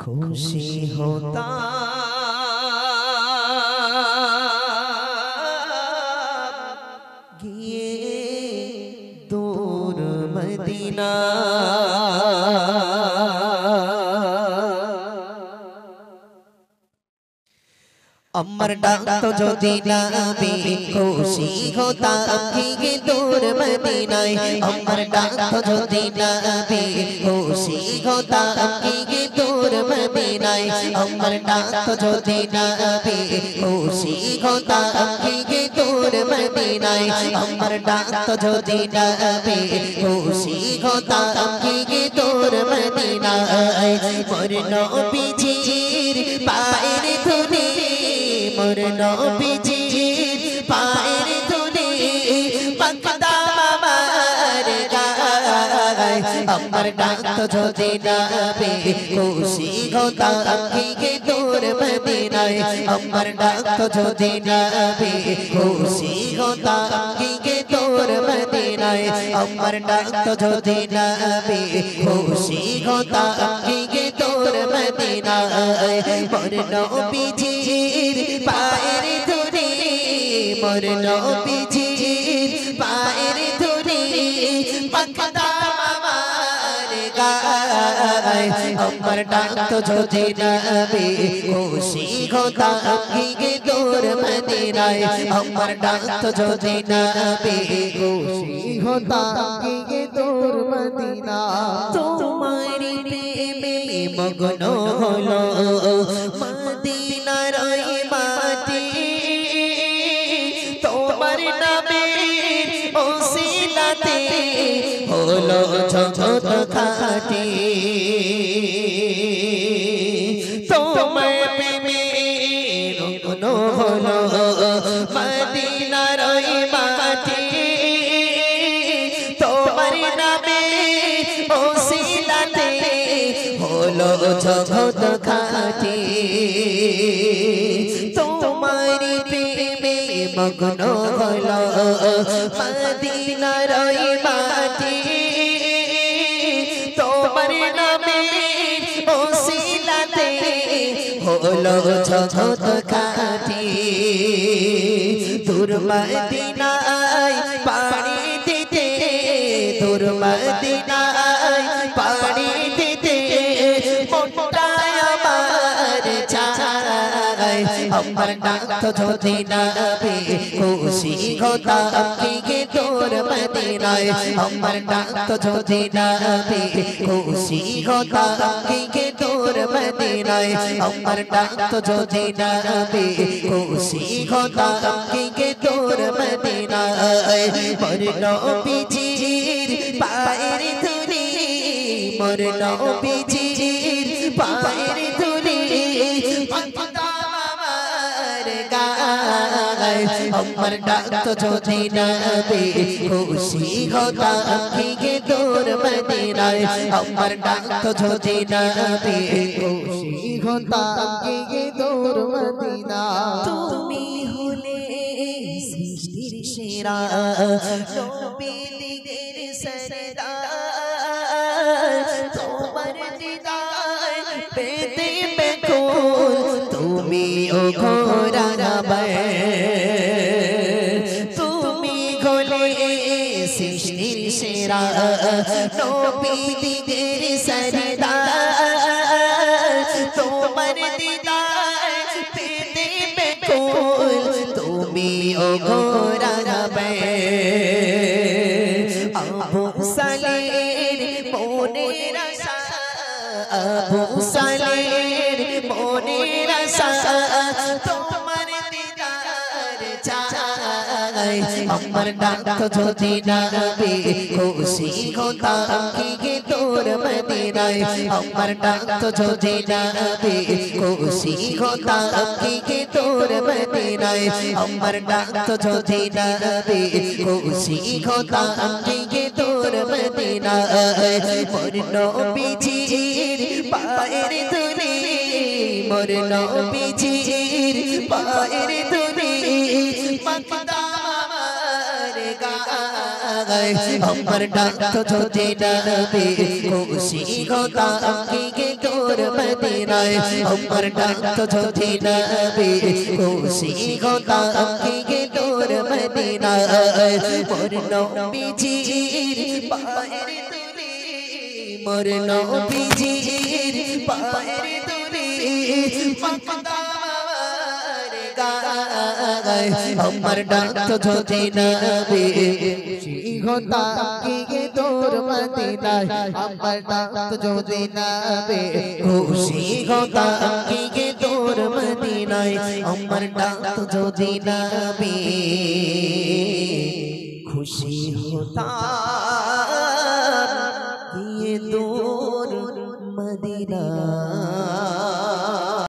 खुशी होता गिए दूर मदीना अमर डाक तो जो दीना भी खुशी होता गिए दूर मदीना अमर डाक तो जो दीना भी खुशी होता गिए दूर मदीना अमर डाक तो जो दीना भी खुशी होता गिए दूर मदीना अमर डाक तो जो दीना भी खुशी होता गिए दूर मदीना मोर नबीजीर पाएर धुली मोर नबीजीर पाएर धुली मकदम मार गाय अमर डाक तो जो दीना भी खुशी होता गिए दूर मदीना अमर डाक तो जो दीना भी खुशी होता गिए दूर मदीना अमर डाक तो जो दीना भी खुशी होता गिए दूर मदीना मोर नबीजीर पाएर धुली मोर नबीजीर पाएर धुली मकदम मार गाय अमर डाक तो जो दीना भी खुशी होता गिए दूर मदीना अमर डाक तो जो दीना भी खुशी होता गिए दूर मदीना तुम्हारी प्रेमे मगन हलो मदीनार माटी তোমার নামের ওসিলাতে হলো জগৎ খাটি তোমার প্রেমের রঙ হলো মদিনার মাটি তোমার নামের ওসিলাতে হলো জগৎ খাটি তোমারি প্রেমে মগ্ন হলো মদিনার মাটি তোমার নামে ওসিলাতে হলো জগৎ খাটি দূর মদিনায় পাড়ি দিতে দূর মদিনায় পাড়ি দিতে মনটায় আমার চায় अमर डाक तो जो दीना भी खुशी होता गिए दूर मदीना अमर डाक तो जो दीना भी खुशी होता गिए दूर मदीना अमर डाक तो जो दीना भी खुशी होता गिए दूर मदीना मोर नबीजीर पाएर धुली मोर नबीजीर पाएर धुली अमर डाक तो जो दीना भी खुशी होता गिए दूर मदीना अमर डाक तो जो दीना भी खुशी होता गिए दूर मदीना তুমি হলে সৃষ্টির সেরা নবী দিগের সরদার তোমার দিদার পেতে বেকুল তুমি ও ঘোরা সৃষ্টির সেরা নবী দিগের সরদার তোমার দিদার পেতে বেকুল তুমি ও ঘোরাবে আবু সালের মনের আশা আবু সালের মনের আশা তোমার দিদার চাই अमर डाक तो जो दीना भी खुशी होता गिए दूर मदीना अमर डाक तो जो दीना भी खुशी होता गिए दूर मदीना अमर डाक तो जो दीना भी खुशी होता गिए दूर मदीना मोर नबीजीर पाएर धुली मोर नबीजीर पाएर धुली मकदम मार गाय আমার ডাক যদি নবী খুশি হতাম কি তোর মদিনায় আমার ডাক যদি নবী খুশি হতাম কি তোর মদিনায় মোর নবীজির পায়ের ধুলি মোর নবীজির পায়ের ধুলি আমার ডাক যদি নবী হতা কি তোর মদিনায় আমার ডাক যদি নবী খুশি হতা কি তোর মদিনায় আমার ডাক যদি নবী খুশি হতা কি তোর মদিনায়